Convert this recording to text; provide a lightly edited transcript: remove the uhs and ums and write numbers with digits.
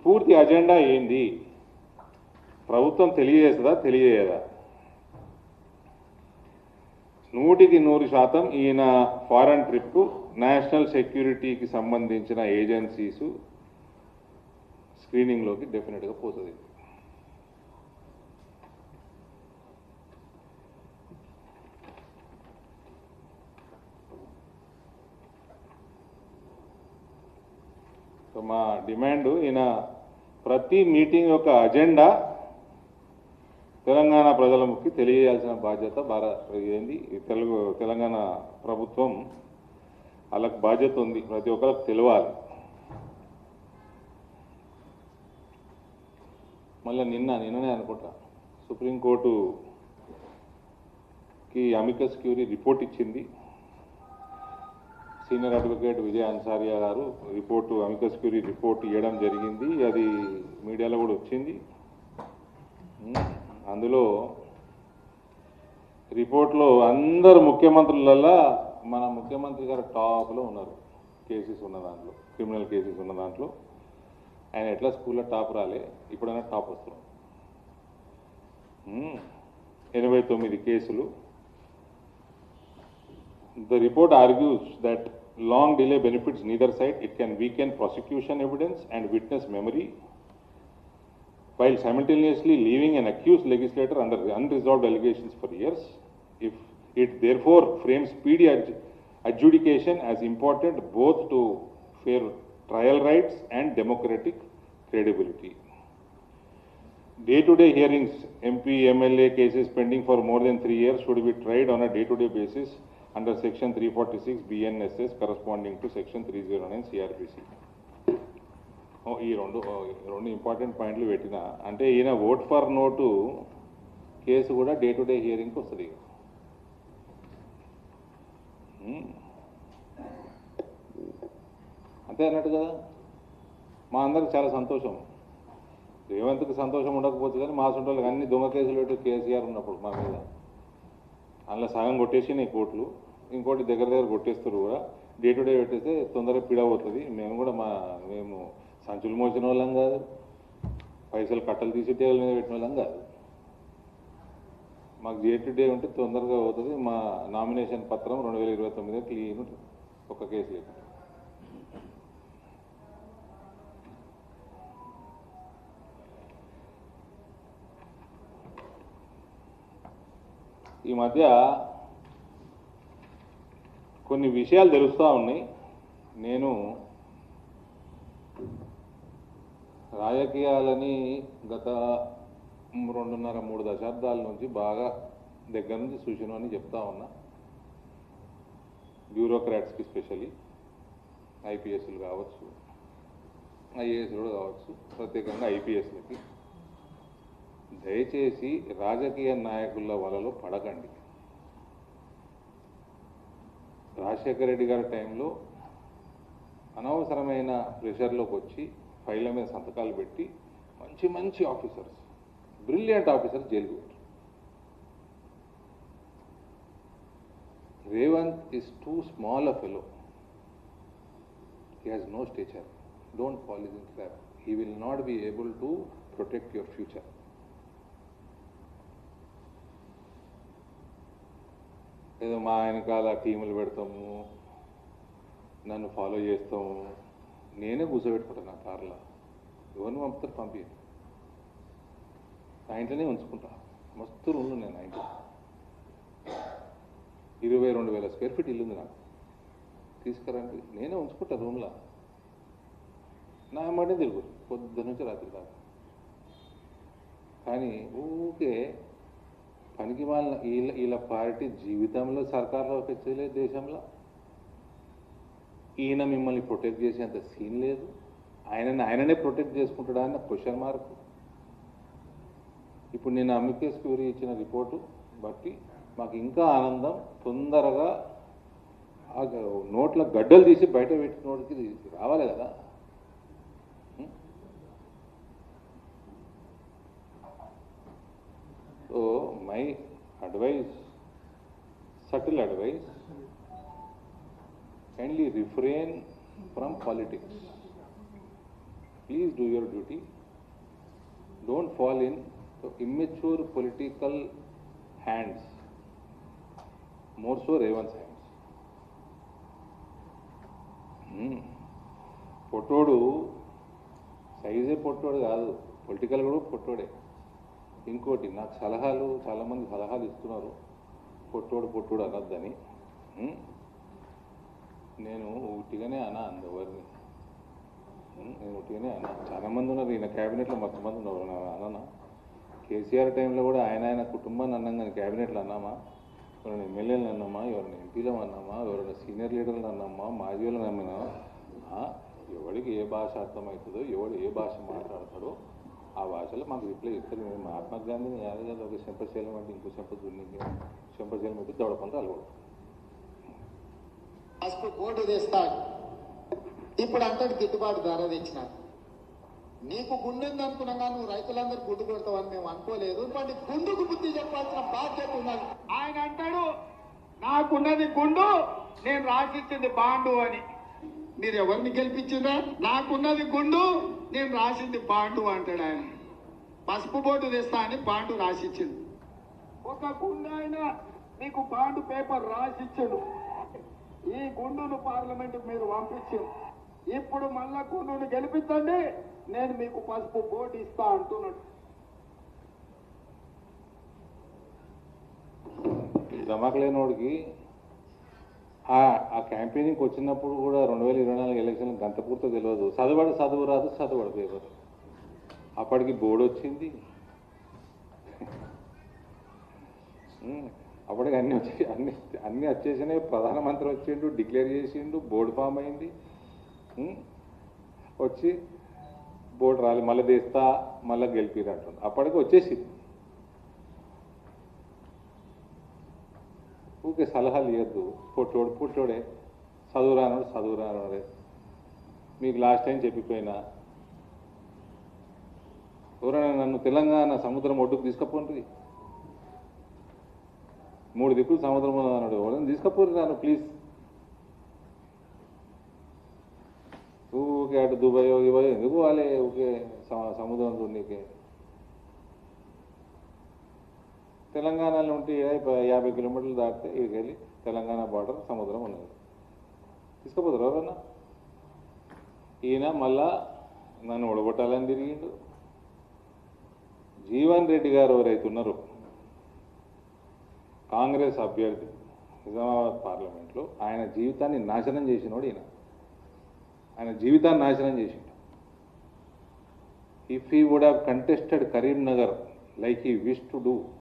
పూర్తి అజెండా ఏంది, ప్రభుత్వం తెలియజేస్తుందా తెలియజేయదా? 100% ఈయన ఫారెన్ ట్రిప్ నేషనల్ సెక్యూరిటీకి సంబంధించిన ఏజెన్సీసు స్క్రీనింగ్లోకి డెఫినెట్గా పోతుంది. సో మా డిమాండ్, ఈయన ప్రతి మీటింగ్ యొక్క అజెండా తెలంగాణ ప్రజలకి తెలియజేయాల్సిన బాధ్యత తెలంగాణ ప్రభుత్వం వాళ్ళకి బాధ్యత ఉంది, ప్రతి ఒక్కరికి తెలియాలి. మళ్ళీ నిన్ననే అనుకుంటా సుప్రీంకోర్టుకి అమికస్ క్యూరీ రిపోర్ట్ ఇచ్చింది. సీనియర్ అడ్వకేట్ విజయ్ అన్సారియా గారు అమికస్ క్యూరీ రిపోర్ట్ ఇవ్వడం జరిగింది. అది మీడియాలో కూడా వచ్చింది. అందులో రిపోర్ట్లో అందరు ముఖ్యమంత్రులలో మన ముఖ్యమంత్రి గారు టాప్లో ఉన్నారు. కేసెస్ ఉన్న దాంట్లో, క్రిమినల్ కేసెస్ ఉన్న దాంట్లో ఆయన ఎట్లా స్కూల్లో టాప్ రాలే, ఇప్పుడైనా టాప్ వస్తున్నాం. 89 కేసులు. The report argues that long delay benefits neither side. It can weaken prosecution evidence and witness memory, while simultaneously leaving an accused legislator under unresolved allegations for years. If it therefore frames speedy adjudication as important both to fair trial rights and democratic credibility. Day-to-day hearings, MP, MLA cases pending for more than 3 years should be tried on a day-to-day basis under section 346 BNSS corresponding to section 309 CRPC. ఈ రెండు important పాయింట్లు పెట్టినా అంటే ఈయన vote for note case కూడా day-to-day హియరింగ్కి వస్తుంది. అంతే అన్నట్టు కదా. మా అందరికి చాలా సంతోషం. రేవంత్కి సంతోషం ఉండకపోవచ్చు కానీ మా సొంటోళ్ళకి అన్ని దొంగ కేసులు పెట్టి కేసీఆర్ ఉన్నప్పుడు మా మీద అందులో సగం కొట్టేసినాయి కోర్టులు, ఇంకోటి దగ్గర కొట్టేస్తారు కూడా. డే-టు-డే పెట్టేస్తే తొందరగా పిడవుతుంది. మేము సంచులు మోసిన వాళ్ళం కాదు, పైసలు కట్టలు తీసి టేబుల్ మీద పెట్టిన వాళ్ళం కాదు. మాకు డే-టు-డే ఉంటే తొందరగా అవుతుంది. మా నామినేషన్ పత్రం 2029 క్లీన్ ఉంటుంది, ఒక్క కేసు లేదు. ఈ మధ్య కొన్ని విషయాలు తెలుస్తూ ఉన్నాయి. నేను రాజకీయాలని గత 2.5-3 దశాబ్దాల నుంచి బాగా దగ్గర నుంచి చూసినా అని చెప్తా ఉన్నా. బ్యూరోక్రాట్స్కి స్పెషల్లీ ఐపీఎస్లు కావచ్చు, ఐఏఎస్లు కూడా కావచ్చు, ప్రత్యేకంగా ఐపీఎస్లకి దయచేసి రాజకీయ నాయకుల వలలో పడకండి. రాజశేఖర రెడ్డి గారి టైంలో అనవసరమైన ప్రెషర్లోకి వచ్చి ఫైళ్ళ మీద సంతకాలు పెట్టి మంచి ఆఫీసర్స్, బ్రిలియంట్ ఆఫీసర్స్ జైలుకు పెట్టారు. Revanth is too small a fellow. He has no stature. Don't fall in trap. He will not be able to protect your future. ఏదో మా వెనకాల టీములు పెడతాము, నన్ను ఫాలో చేస్తాము, నేనే కూర్చోబెట్టుకుంటాను నా కార్లో. ఎవరిని పంపుతారు పంపి నా ఇంట్లోనే ఉంచుకుంటా. మస్తు రూమ్లు నేను నా ఇంట్లో 22,000 స్క్వేర్ ఫీట్ ఇల్లు ఉంది నాకు. తీసుకురండి, నేనే ఉంచుకుంటా రూమ్లో. నా అమ్మాడే తిరుగు పొద్దు నుంచి రాత్రి దాకా. కానీ ఊకే పనికి వాళ్ళ వీళ్ళ పార్టీ జీవితంలో సర్కార్లోకి వచ్చేలేదు దేశంలో. ఈయన మిమ్మల్ని ప్రొటెక్ట్ చేసేంత సీన్ లేదు. ఆయననే ప్రొటెక్ట్ చేసుకుంటాడా అన్న క్వశ్చన్ మార్క్. ఇప్పుడు నేను అమికస్ క్యూరీ ఇచ్చిన రిపోర్టు బట్టి మాకు ఇంకా ఆనందం. తొందరగా నోట్ల గడ్డలు తీసి బయట పెట్టిన నోటికి రావాలి కదా. So my advice, subtle advice, kindly refrain from politics. Please do your duty. Don't fall in immature political hands. More so Revan's hands. పొట్టోడు సైజే పొట్టోడు కాదు, పొలిటికల్ కూడా పొట్టోడే. ఇంకోటి నాకు చాలామంది సలహాలు ఇస్తున్నారు, పొట్టోడు అనొద్దని. నేను ఉట్టిగానే అందెవరిని నేను ఉట్టిగానే చాలామంది ఉన్నారు, ఈయన క్యాబినెట్లో మొత్తం మంది ఉన్నారు. అన్నా కేసీఆర్ టైంలో కూడా ఆయన కుటుంబాన్ని అన్నాం, కానీ క్యాబినెట్లో అన్నామా? ఎవరైనా ఎమ్మెల్యేలను అన్నామా? ఎవరైనా ఎంపీలను అన్నామా? ఎవరైనా సీనియర్ లీడర్లను అన్నామా? మాజీ వాళ్ళని అమ్మినా? ఎవరికి ఏ భాష అర్థమవుతుందో, ఎవడు ఏ భాష మాట్లాడతాడో ఆ భాషలో మాకు రిప్లై ఇస్తారు. మేము మహాత్మా గాంధీని యాదగారు ఒక చెంపశైలం అంటే ఇంకో చెంపశైలం పెట్టి దొడపంతా అలవాడు. ఓటు తెస్తాడు. ఇప్పుడు అంతటి గిట్టుబాటు ధర తెచ్చిన నీకు గుండెంది అనుకున్నాగా, నువ్వు రైతులందరూ గుడ్డు కొడతావని మేము అనుకోలేదు. ఇప్పటి గుండుకు బుద్ధి చెప్పాల్సిన బాధ్యత ఉన్నది. ఆయన అంటాడు నాకున్నది గుండు, నేను రాసిచ్చింది బాండు అని. మీరు ఎవరిని గెలిపించిందా? నాకున్నది గుండు, నేను రాసింది బాండు అంటాడు ఆయన. పసుపు బోటు తెస్తా అని బాండు రాసిచ్చిండు. ఒక గుండు ఆయన మీకు బాండు పేపర్ రాసిచ్చాడు. ఈ గుండును పార్లమెంటుకు మీరు పంపించారు. ఇప్పుడు మళ్ళా గుండును గెలిపించండి, నేను మీకు పసుపు బోటు ఇస్తా అంటున్నాడు. దమాకలేనోడికి ఆ క్యాంపెయినింగ్కి వచ్చినప్పుడు కూడా 2024 ఎలక్షన్ గంతపూర్తో తెలియదు. చదువు రాదు పేపర్. అప్పటికి బోర్డు వచ్చింది, అప్పటికి అన్నీ వచ్చేసినాయి. ప్రధానమంత్రి వచ్చిండు, డిక్లేర్ చేసిండు, బోర్డు ఫామ్ అయింది. వచ్చి బోర్డు రాలి మళ్ళీ తీస్తా, మళ్ళీ గెలిపిరు అంటుంది. అప్పటికి వచ్చేసింది. ఊకే సలహాలు ఇవ్వద్దు. పుట్టోడే చదువు రానోడే. మీకు లాస్ట్ టైం చెప్పిపోయినా, ఎవరైనా నన్ను తెలంగాణ సముద్రం ఒడ్డుకు తీసుకపోండి, 3 దిక్కులు సముద్రం అన్నాడు. ఎవరైనా తీసుకపోరు రాను ప్లీజ్. ఊకే అటు దుబాయ్ ఎందుకు వాళ్ళే ఊకే సముద్రం చూడనీకే. తెలంగాణలో ఉంటే 50 కిలోమీటర్లు దాటితే ఇక్కడికి వెళ్ళి తెలంగాణ బార్డర్ సముద్రం ఉన్నది, తీసుకుపోతారు ఎవరన్నా. ఈయన మళ్ళా నన్ను ఓడగొట్టాలని తిరిగిండు. జీవన్ రెడ్డి గారు ఎవరైతే ఉన్నారో కాంగ్రెస్ అభ్యర్థి నిజామాబాద్ పార్లమెంట్లో, ఆయన జీవితాన్ని నాశనం చేసినోడు ఈయన. ఆయన జీవితాన్ని నాశనం చేసిండు. If he would have contested Karimnagar like he wish to do,